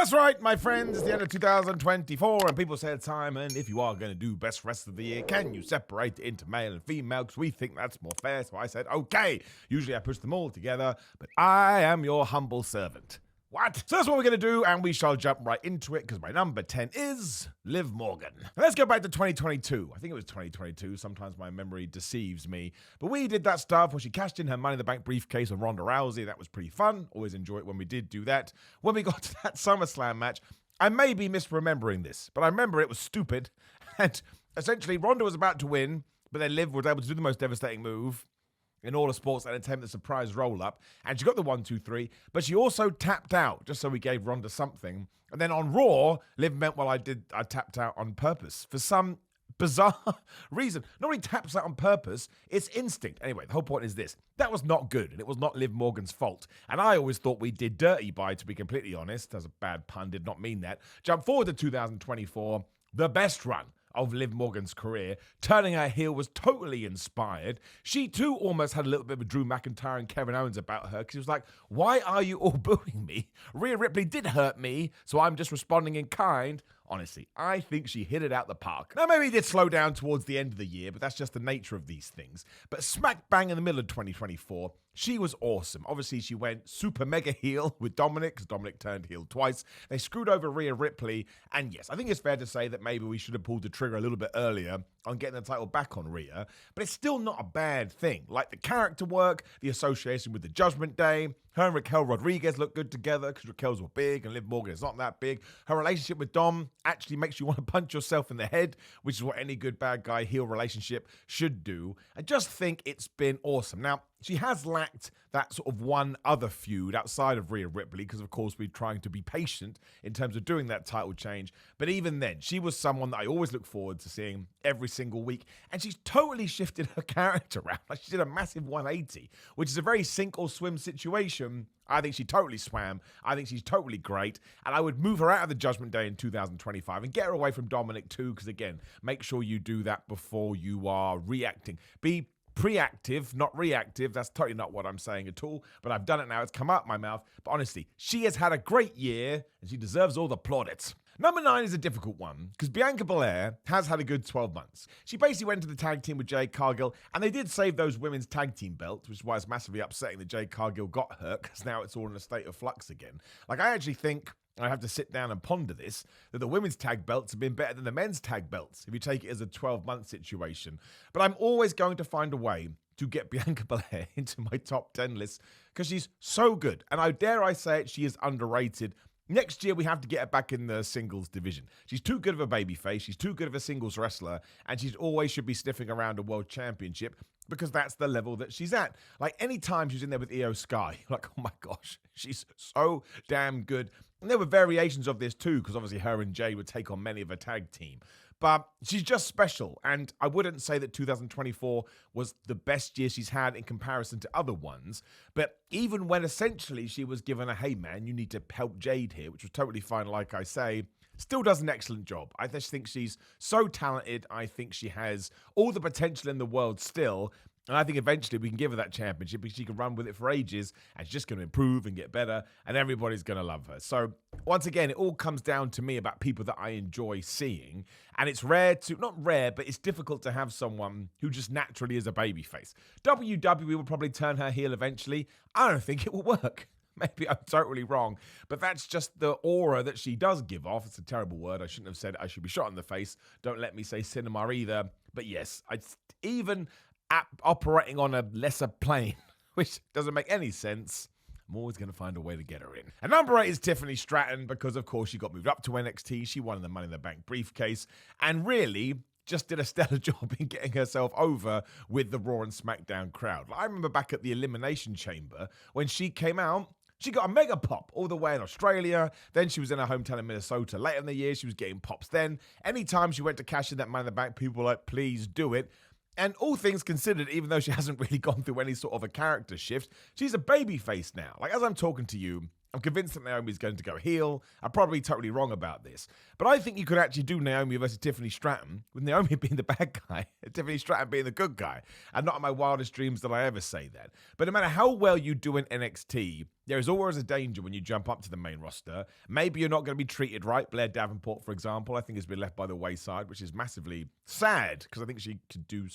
That's right, my friends. It's the end of 2024, and people said, Simon, if you are going to do best rest of the year, can you separate it into male and female? Because we think that's more fair. So I said, okay. Usually I push them all together, but I am your humble servant. What? So that's what we're going to do, and we shall jump right into it, because my number 10 is Liv Morgan. Now let's go back to 2022. I think it was 2022. Sometimes my memory deceives me. But we did that stuff where she cashed in her Money in the Bank briefcase on Ronda Rousey. That was pretty fun. Always enjoy it when we did do that. When we got to that SummerSlam match, I may be misremembering this, but I remember it was stupid. And essentially, Ronda was about to win, but then Liv was able to do the most devastating move in all of sports entertainment, the surprise roll-up, and she got the 1-2-3, but she also tapped out, just so we gave Ronda something. And then on Raw, Liv meant, well, I tapped out on purpose for some bizarre reason. Nobody taps out on purpose, it's instinct. Anyway, the whole point is this. That was not good, and it was not Liv Morgan's fault. And I always thought we did dirty by, to be completely honest. As a bad pun, did not mean that. Jump forward to 2024, the best run of Liv Morgan's career. Turning her heel was totally inspired. She too almost had a little bit of a Drew McIntyre and Kevin Owens about her, because she was like, why are you all booing me? Rhea Ripley did hurt me, so I'm just responding in kind. Honestly, I think she hit it out the park. Now, maybe it did slow down towards the end of the year, but that's just the nature of these things. But smack bang in the middle of 2024, she was awesome. Obviously, she went super mega heel with Dominic, because Dominic turned heel twice. They screwed over Rhea Ripley. And yes, I think it's fair to say that maybe we should have pulled the trigger a little bit earlier on getting the title back on Rhea. But it's still not a bad thing. Like the character work, the association with the Judgment Day. Her and Raquel Rodriguez look good together because Raquel's were big and Liv Morgan is not that big. Her relationship with Dom actually makes you want to punch yourself in the head, which is what any good bad guy heel relationship should do. I just think it's been awesome. Now, she has lacked that sort of one other feud outside of Rhea Ripley because, of course, we're trying to be patient in terms of doing that title change. But even then, she was someone that I always look forward to seeing every single week. And she's totally shifted her character around. Like, she did a massive 180, which is a very sink or swim situation. I think she totally swam. I think she's totally great. And I would move her out of the Judgment Day in 2025 and get her away from Dominic too, because, again, make sure you do that before you are reacting. Be preactive, not reactive. That's totally not what I'm saying at all, but I've done it now. It's come out my mouth. But honestly, she has had a great year and she deserves all the plaudits. Number 9 is a difficult one because Bianca Belair has had a good 12 months. She basically went to the tag team with Jade Cargill, and they did save those women's tag team belts, which is why it's massively upsetting that Jade Cargill got hurt, because now it's all in a state of flux again. Like, I actually think, I have to sit down and ponder this, that the women's tag belts have been better than the men's tag belts, if you take it as a 12-month situation. But I'm always going to find a way to get Bianca Belair into my top 10 list, because she's so good. And I dare I say it, she is underrated. Next year, we have to get her back in the singles division. She's too good of a babyface. She's too good of a singles wrestler. And she always should be sniffing around a world championship because that's the level that she's at. Like, anytime she's in there with Io Sky, like, oh my gosh, she's so damn good. And there were variations of this too, because obviously her and Jay would take on many of a tag team. But she's just special, and I wouldn't say that 2024 was the best year she's had in comparison to other ones, but even when essentially she was given a, hey man, you need to help Jade here, which was totally fine, like I say, still does an excellent job. I just think she's so talented. I think she has all the potential in the world still, and I think eventually we can give her that championship because she can run with it for ages and she's just going to improve and get better and everybody's going to love her. So once again, it all comes down to me about people that I enjoy seeing. And it's rare to, not rare, but it's difficult to have someone who just naturally is a babyface. WWE will probably turn her heel eventually. I don't think it will work. Maybe I'm totally wrong, but that's just the aura that she does give off. It's a terrible word. I shouldn't have said I should be shot in the face. Don't let me say cinema either. But yes, even operating on a lesser plane, which doesn't make any sense, I'm always going to find a way to get her in. And number 8 is Tiffany Stratton, because of course she got moved up to NXT. She won the Money in the Bank briefcase and really just did a stellar job in getting herself over with the Raw and SmackDown crowd. I remember back at the Elimination Chamber when she came out, she got a mega pop all the way in Australia. Then she was in her hometown in Minnesota. Later in the year, she was getting pops then. Anytime she went to cash in that Money in the Bank, people were like, please do it. And all things considered, even though she hasn't really gone through any sort of a character shift, she's a babyface now. Like, as I'm talking to you, I'm convinced that Naomi's going to go heel. I'm probably totally wrong about this. But I think you could actually do Naomi versus Tiffany Stratton, with Naomi being the bad guy and Tiffany Stratton being the good guy. And not in my wildest dreams did I ever say that. But no matter how well you do in NXT, there is always a danger when you jump up to the main roster. Maybe you're not going to be treated right. Blair Davenport, for example, I think has been left by the wayside, which is massively sad because I think she could do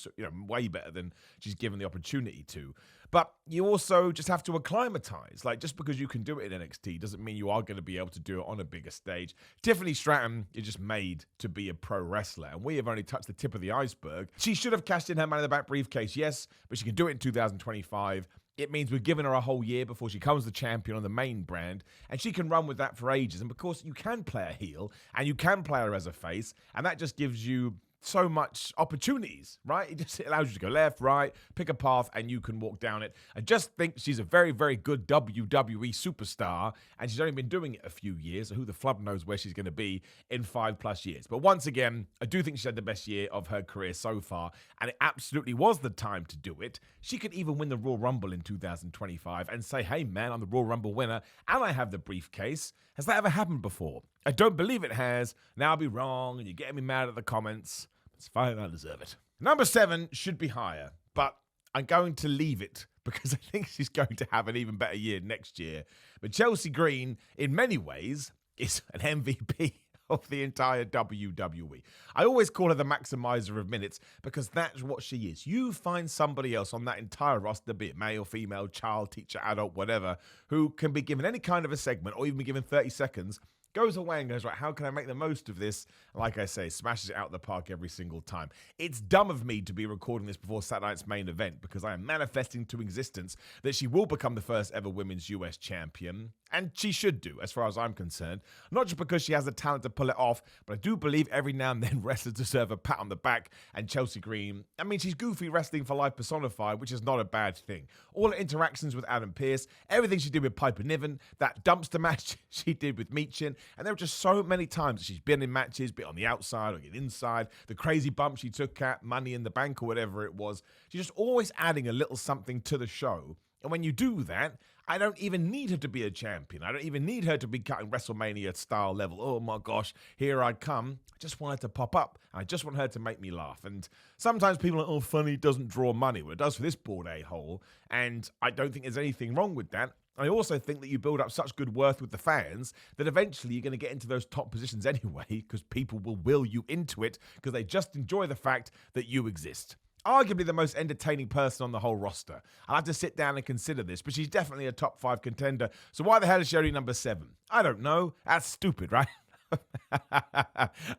way better than she's given the opportunity to. But you also just have to acclimatize. Like, just because you can do it in NXT doesn't mean you are going to be able to do it on a bigger stage. Tiffany Stratton is just made to be a pro wrestler, and we have only touched the tip of the iceberg. She should have cashed in her Money in the Bank briefcase, yes, but she can do it in 2025. It means we've given her a whole year before she becomes the champion on the main brand, and she can run with that for ages. And of course, you can play her heel, and you can play her as a face, and that just gives you so much opportunities, right? It allows you to go left, right, pick a path, and you can walk down it. I just think she's a very, very good WWE superstar, and she's only been doing it a few years, so who the flub knows where she's going to be in 5+ years. But once again, I do think she had the best year of her career so far, and it absolutely was the time to do it. She could even win the Royal Rumble in 2025 and say, hey man, I'm the Royal Rumble winner, and I have the briefcase. Has that ever happened before? I don't believe it has. Now I'll be wrong, and you're getting me mad at the comments. It's fine, I deserve it. Number 7 should be higher, but I'm going to leave it because I think she's going to have an even better year next year. But Chelsea Green, in many ways, is an MVP of the entire WWE. I always call her the maximizer of minutes because that's what she is. You find somebody else on that entire roster, be it male, female, child, teacher, adult, whatever, who can be given any kind of a segment or even be given 30 seconds, goes away and goes, right, how can I make the most of this? Like I say, smashes it out of the park every single time. It's dumb of me to be recording this before Saturday night's main event because I am manifesting to existence that she will become the first ever women's US champion. And she should do, as far as I'm concerned. Not just because she has the talent to pull it off, but I do believe every now and then wrestlers deserve a pat on the back. And Chelsea Green, I mean, she's goofy wrestling for life personified, which is not a bad thing. All her interactions with Adam Pearce, everything she did with Piper Niven, that dumpster match she did with Meechin, and there were just so many times that she's been in matches, be it on the outside or the inside, the crazy bump she took at Money in the Bank or whatever it was. She's just always adding a little something to the show. And when you do that, I don't even need her to be a champion. I don't even need her to be cutting WrestleMania style level. Oh my gosh, here I come. I just want her to pop up. I just want her to make me laugh. And sometimes people are like, oh, funny doesn't draw money. Well, it does for this bored a-hole. And I don't think there's anything wrong with that. I also think that you build up such good worth with the fans that eventually you're going to get into those top positions anyway because people will will you into it because they just enjoy the fact that you exist. Arguably the most entertaining person on the whole roster. I'll have to sit down and consider this, but she's definitely a top 5 contender. So why the hell is she only number 7? I don't know. That's stupid, right?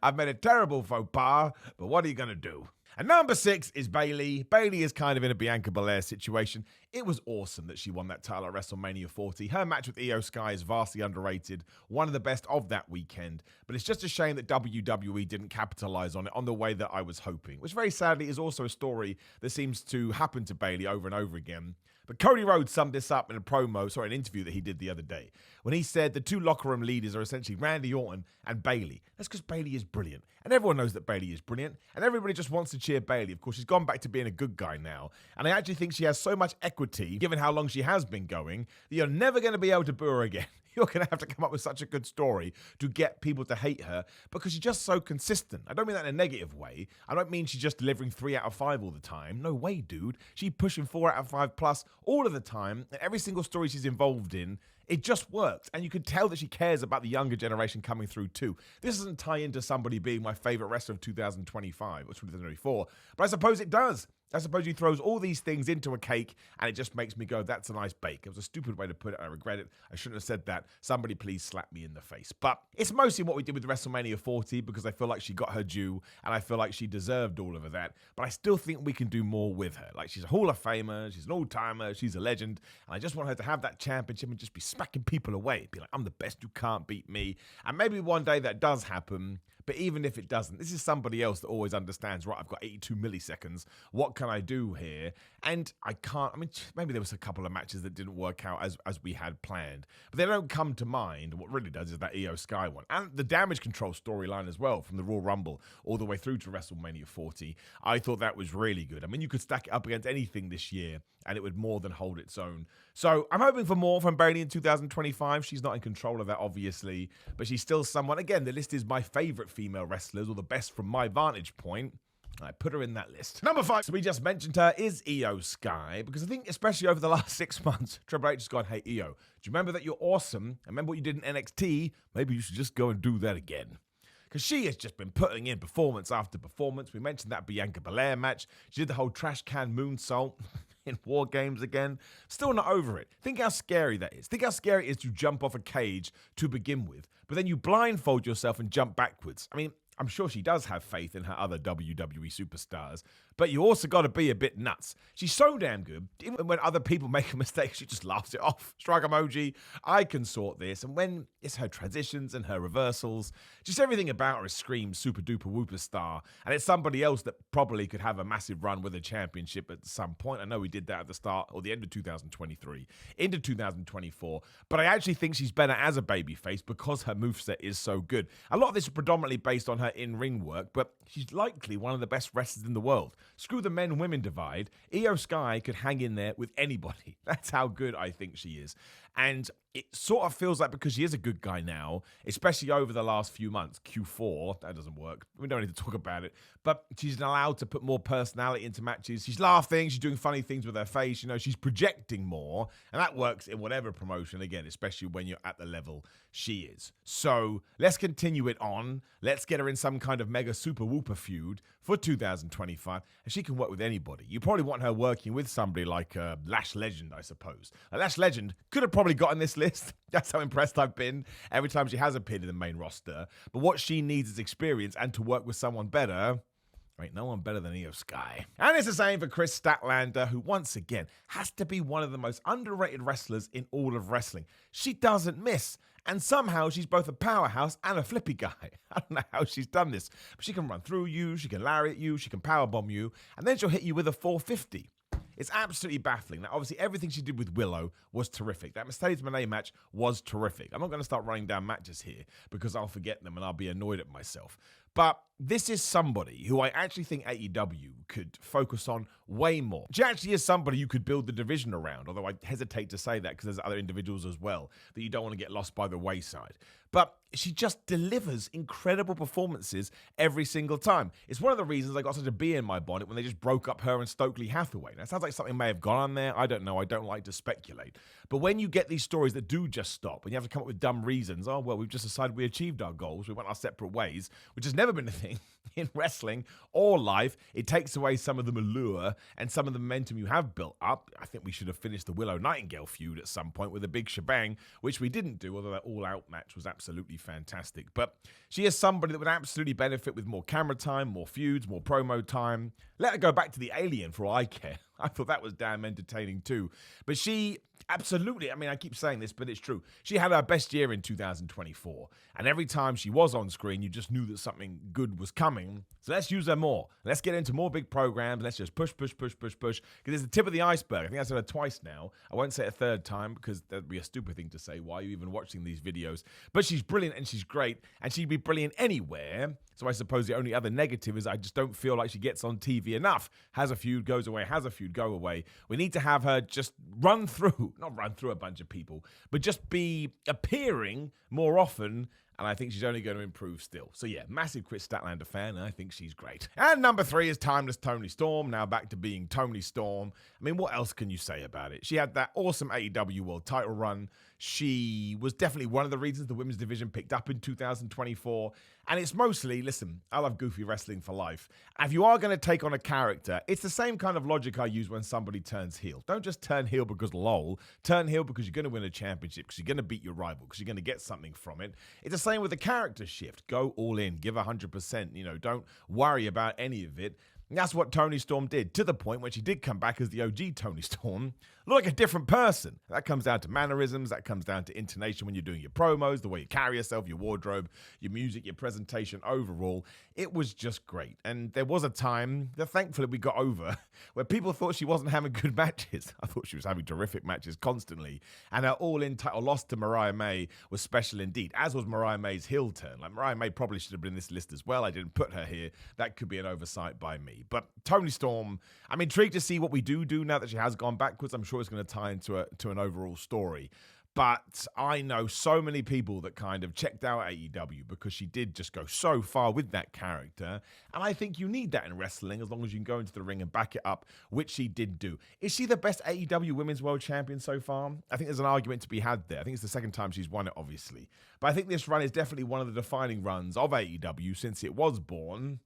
I've made a terrible faux pas, but what are you going to do? And number 6 is Bayley. Bayley is kind of in a Bianca Belair situation. It was awesome that she won that title at WrestleMania 40. Her match with Io Sky is vastly underrated, one of the best of that weekend. But it's just a shame that WWE didn't capitalize on it on the way that I was hoping, which very sadly is also a story that seems to happen to Bayley over and over again. But Cody Rhodes summed this up in an interview that he did the other day, when he said the 2 locker room leaders are essentially Randy Orton and Bayley. That's because Bayley is brilliant. And everyone knows that Bayley is brilliant. And everybody just wants to cheer Bayley. Of course, she's gone back to being a good guy now. And I actually think she has so much equity, given how long she has been going, that you're never going to be able to boo her again. You're going to have to come up with such a good story to get people to hate her because she's just so consistent. I don't mean that in a negative way. I don't mean she's just delivering 3 out of 5 all the time. No way, dude. She's pushing 4 out of 5 plus all of the time. And every single story she's involved in, it just works. And you can tell that she cares about the younger generation coming through too. This doesn't tie into somebody being my favorite wrestler of 2025 or 2024, but I suppose it does. I suppose he throws all these things into a cake and it just makes me go, that's a nice bake. It was a stupid way to put it. I regret it. I shouldn't have said that. Somebody please slap me in the face. But it's mostly what we did with WrestleMania 40 because I feel like she got her due and I feel like she deserved all of that. But I still think we can do more with her. Like, she's a Hall of Famer. She's an all-timer. She's a legend. And I just want her to have that championship and just be smacking people away. Be like, I'm the best. You can't beat me. And maybe one day that does happen. But even if it doesn't, this is somebody else that always understands, right, I've got 82 milliseconds. What can I do here? And I can't, I mean, maybe there was a couple of matches that didn't work out as we had planned, but they don't come to mind. What really does is that Io Sky one. And the damage control storyline as well, from the Royal Rumble all the way through to WrestleMania 40. I thought that was really good. I mean, you could stack it up against anything this year, and it would more than hold its own. So I'm hoping for more from Bayley in 2025. She's not in control of that, obviously, but she's still someone. Again, the list is my favorite female wrestlers, or the best from my vantage point. I put her in that list. Number 5, so we just mentioned her, is Io Sky, because I think especially over the last 6 months, Triple H has gone, hey, Io, do you remember that you're awesome? Remember what you did in NXT? Maybe you should just go and do that again. Because she has just been putting in performance after performance. We mentioned that Bianca Belair match. She did the whole trash can moonsault in War Games again. Still not over it. Think how scary that is. Think how scary it is to jump off a cage to begin with, but then you blindfold yourself and jump backwards. I mean, I'm sure she does have faith in her other WWE superstars, but you also got to be a bit nuts. She's so damn good. Even when other people make a mistake, she just laughs it off. Shrug emoji. I can sort this. And when it's her transitions and her reversals, just everything about her screams super duper whooper star. And it's somebody else that probably could have a massive run with a championship at some point. I know we did that at the start or the end of 2023 into 2024, but I actually think she's better as a babyface because her moveset is so good. A lot of this is predominantly based on her in-ring work, but she's likely one of the best wrestlers in the world. Screw the men-women divide. Io Sky could hang in there with anybody. That's how good I think she is. And it sort of feels like, because she is a good guy now, especially over the last few months, Q4, that doesn't work. We don't need to talk about it. But she's allowed to put more personality into matches. She's laughing. She's doing funny things with her face. You know, she's projecting more. And that works in whatever promotion, again, especially when you're at the level she is. So let's continue it on. Let's get her in some kind of mega super whooper feud for 2025. And she can work with anybody. You probably want her working with somebody like Lash Legend, I suppose. Lash Legend could have probably gotten this list. That's how impressed I've been every time she has appeared in the main roster. But what she needs is experience, and to work with someone better. Ain't no one better than Io Sky. And it's the same for Chris Statlander, who once again has to be one of the most underrated wrestlers in all of wrestling. She doesn't miss. And somehow she's both a powerhouse and a flippy guy. I don't know how she's done this. But she can run through you, she can lariat you, she can powerbomb you, and then she'll hit you with a 450. It's absolutely baffling. Now, obviously, everything she did with Willow was terrific. That Mercedes Moné match was terrific. I'm not going to start running down matches here because I'll forget them and I'll be annoyed at myself. But this is somebody who I actually think AEW could focus on way more. She actually is somebody you could build the division around, although I hesitate to say that because there's other individuals as well that you don't want to get lost by the wayside. But she just delivers incredible performances every single time. It's one of the reasons I got such a bee in my bonnet when they just broke up her and Stokely Hathaway. Now, it sounds like something may have gone on there. I don't know. I don't like to speculate. But when you get these stories that do just stop and you have to come up with dumb reasons, oh, well, we've just decided we achieved our goals, we went our separate ways, which has never been a thing in wrestling or life. It takes away some of the allure and some of the momentum you have built up. I think we should have finished the Willow Nightingale feud at some point with a big shebang, which we didn't do, although that all-out match was absolutely fantastic. But she is somebody that would absolutely benefit with more camera time, more feuds, more promo time. Let her go back to the Alien for all I care. I thought that was damn entertaining too. But she absolutely, I mean, I keep saying this, but it's true. She had her best year in 2024. And every time she was on screen, you just knew that something good was coming. So let's use her more. Let's get into more big programs. Let's just push. Because it's the tip of the iceberg. I think I said it twice now. I won't say it a third time because that'd be a stupid thing to say. Why are you even watching these videos? But she's brilliant and she's great. And she'd be brilliant anywhere. So I suppose the only other negative is I just don't feel like she gets on TV enough. Has a feud, goes away, has a feud, go away. We need to have her just not run through a bunch of people, but just be appearing more often. And I think she's only going to improve still. So yeah, massive Chris Statlander fan, and I think she's great. And number 3 is Timeless Toni Storm, now back to being Toni Storm. I mean, what else can you say about it? She had that awesome AEW World title run. She was definitely one of the reasons the women's division picked up in 2024. And it's mostly, listen, I love goofy wrestling for life. If you are going to take on a character, it's the same kind of logic I use when somebody turns heel. Don't just turn heel because lol. Turn heel because you're going to win a championship, because you're going to beat your rival, because you're going to get something from it. It's the same with the character shift. Go all in. Give 100%. You know, don't worry about any of it. And that's what Toni Storm did, to the point when she did come back as the OG Toni Storm, look like a different person. That comes down to mannerisms, that comes down to intonation when you're doing your promos, the way you carry yourself, your wardrobe, your music, your presentation overall. It was just great. And there was a time that thankfully we got over where people thought she wasn't having good matches. I thought she was having terrific matches constantly. And her all-in title loss to Mariah May was special indeed, as was Mariah May's heel turn. Like, Mariah May probably should have been in this list as well. I didn't put her here. That could be an oversight by me. But Toni Storm, I'm intrigued to see what we do now that she has gone backwards. I'm sure it's going to tie into an overall story. But I know so many people that kind of checked out AEW because she did just go so far with that character. And I think you need that in wrestling as long as you can go into the ring and back it up, which she did do. Is she the best AEW Women's World Champion so far? I think there's an argument to be had there. I think it's the second time she's won it, obviously. But I think this run is definitely one of the defining runs of AEW since it was born.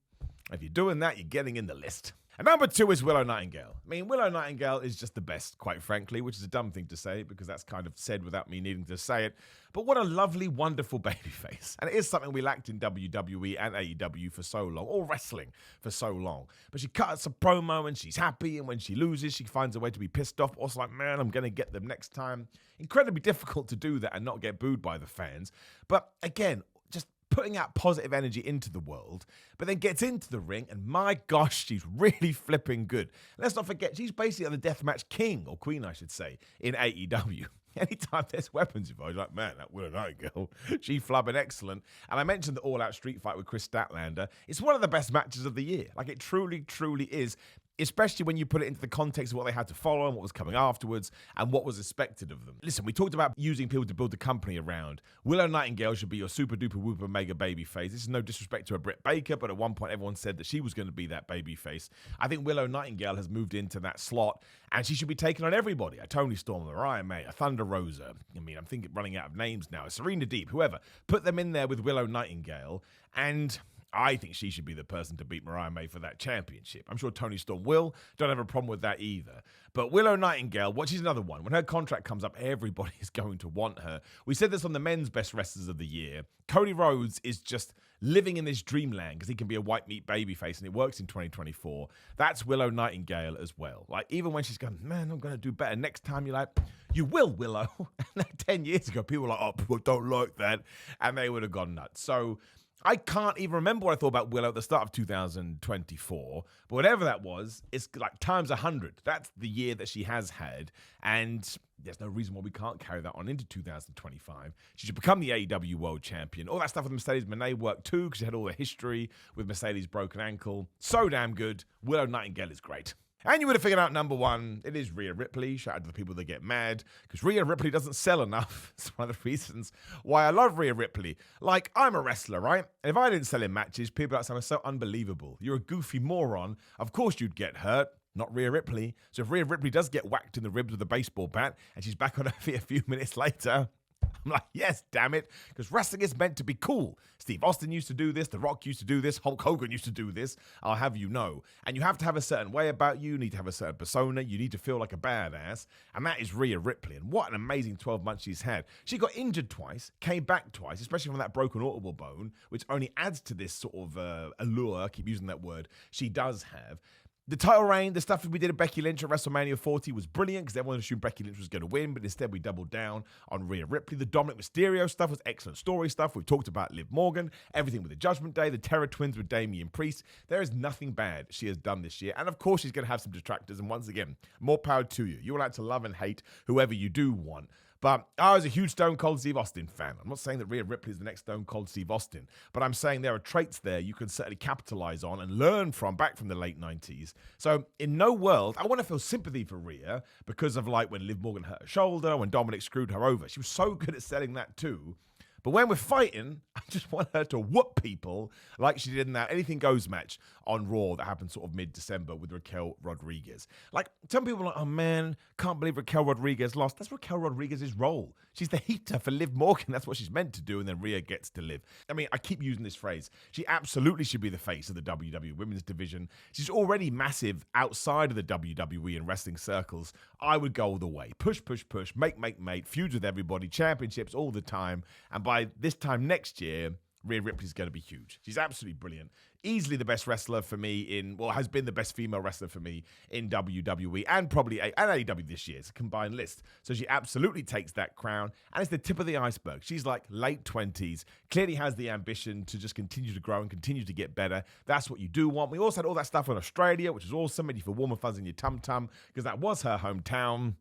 If you're doing that, you're getting in the list. And number 2 is Willow Nightingale. I mean, Willow Nightingale is just the best, quite frankly, which is a dumb thing to say because that's kind of said without me needing to say it. But what a lovely, wonderful babyface. And it is something we lacked in WWE and AEW for so long, or wrestling for so long. But she cuts a promo and she's happy, and when she loses, she finds a way to be pissed off. Also like, man, I'm going to get them next time. Incredibly difficult to do that and not get booed by the fans. But again, just putting out positive energy into the world, but then gets into the ring, and my gosh, she's really flipping good. Let's not forget, she's basically the deathmatch king, or queen, I should say, in AEW. Anytime there's weapons involved, you're like, man, that Willow Nightingale, she flubbing excellent. And I mentioned the all-out street fight with Chris Statlander. It's one of the best matches of the year. Like, it truly, truly is, especially when you put it into the context of what they had to follow and what was coming afterwards and what was expected of them. Listen, we talked about using people to build the company around. Willow Nightingale should be your super duper whooper mega baby face. This is no disrespect to a Britt Baker, but at one point everyone said that she was going to be that baby face. I think Willow Nightingale has moved into that slot, and she should be taking on everybody. A Toni Storm, a Mariah May, a Thunder Rosa. I mean, I'm thinking running out of names now. A Serena Deeb, whoever. Put them in there with Willow Nightingale, and I think she should be the person to beat Mariah May for that championship. I'm sure Toni Storm will. Don't have a problem with that either. But Willow Nightingale, she's another one. When her contract comes up, everybody is going to want her. We said this on the men's best wrestlers of the year. Cody Rhodes is just living in this dreamland because he can be a white meat babyface, and it works in 2024. That's Willow Nightingale as well. Like, even when she's going, man, I'm going to do better next time, you're like, you will, Willow. And like 10 years ago, people were like, oh, people don't like that. And they would have gone nuts. So I can't even remember what I thought about Willow at the start of 2024, but whatever that was, it's like times 100. That's the year that she has had, and there's no reason why we can't carry that on into 2025. She should become the AEW World Champion. All that stuff with Mercedes Moné worked too, because she had all the history with Mercedes' broken ankle. So damn good. Willow Nightingale is great. And you would have figured out number 1, it is Rhea Ripley. Shout out to the people that get mad, because Rhea Ripley doesn't sell enough. It's one of the reasons why I love Rhea Ripley. Like, I'm a wrestler, right? And if I didn't sell in matches, people would say, so unbelievable. You're a goofy moron. Of course you'd get hurt. Not Rhea Ripley. So if Rhea Ripley does get whacked in the ribs with a baseball bat, and she's back on her feet a few minutes later, I'm like, yes, damn it, because wrestling is meant to be cool. Steve Austin used to do this, The Rock used to do this, Hulk Hogan used to do this, I'll have you know. And you have to have a certain way about you need to have a certain persona, you need to feel like a badass, and that is Rhea Ripley. And what an amazing 12 months she's had. She got injured twice, came back twice, especially from that broken orbital bone, which only adds to this sort of allure, I keep using that word, she does have. The title reign, the stuff we did at Becky Lynch at WrestleMania 40 was brilliant because everyone assumed Becky Lynch was going to win, but instead we doubled down on Rhea Ripley. The Dominic Mysterio stuff was excellent story stuff. We've talked about Liv Morgan, everything with the Judgment Day, the Terror Twins with Damian Priest. There is nothing bad she has done this year. And of course, she's going to have some detractors. And once again, more power to you. You're allowed to love and hate whoever you do want. But I was a huge Stone Cold Steve Austin fan. I'm not saying that Rhea Ripley is the next Stone Cold Steve Austin, but I'm saying there are traits there you can certainly capitalize on and learn from back from the late 90s. So in no world, I want to feel sympathy for Rhea because of like when Liv Morgan hurt her shoulder, when Dominic screwed her over. She was so good at selling that too. But when we're fighting, I just want her to whoop people like she did in that Anything Goes match on Raw that happened sort of mid-December with Raquel Rodriguez. Like, some people are like, oh man, can't believe Raquel Rodriguez lost. That's Raquel Rodriguez's role. She's the heater for Liv Morgan. That's what she's meant to do, and then Rhea gets to live. I mean, I keep using this phrase. She absolutely should be the face of the WWE Women's Division. She's already massive outside of the WWE and wrestling circles. I would go all the way. Push, push, push. Make, mate. Feuds with everybody. Championships all the time. And by this time next year, Rhea Ripley's going to be huge. She's absolutely brilliant. Easily the best wrestler for me has been the best female wrestler for me in WWE and probably and AEW this year. It's a combined list. So she absolutely takes that crown, and it's the tip of the iceberg. She's like late 20s, clearly has the ambition to just continue to grow and continue to get better. That's what you do want. We also had all that stuff in Australia, which is awesome. Made you feel warm and fuzzy in your tum-tum, because that was her hometown.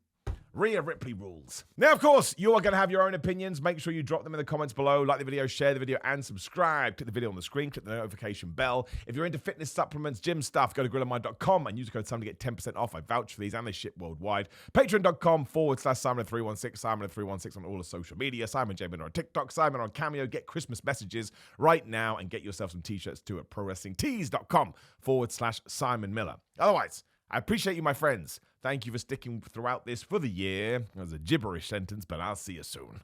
Rhea Ripley rules. Now, of course, you are going to have your own opinions. Make sure you drop them in the comments below. Like the video, share the video, and subscribe. Click the video on the screen. Click the notification bell. If you're into fitness supplements, gym stuff, go to grillandmind.com and use code SIMON to get 10% off. I vouch for these, and they ship worldwide. Patreon.com/Simon316. Simon316 on all the social media. Simon J. Miller on TikTok. Simon on Cameo. Get Christmas messages right now and get yourself some t-shirts too at prowrestlingtees.com/Simon Miller. Otherwise, I appreciate you, my friends. Thank you for sticking throughout this for the year. That was a gibberish sentence, but I'll see you soon.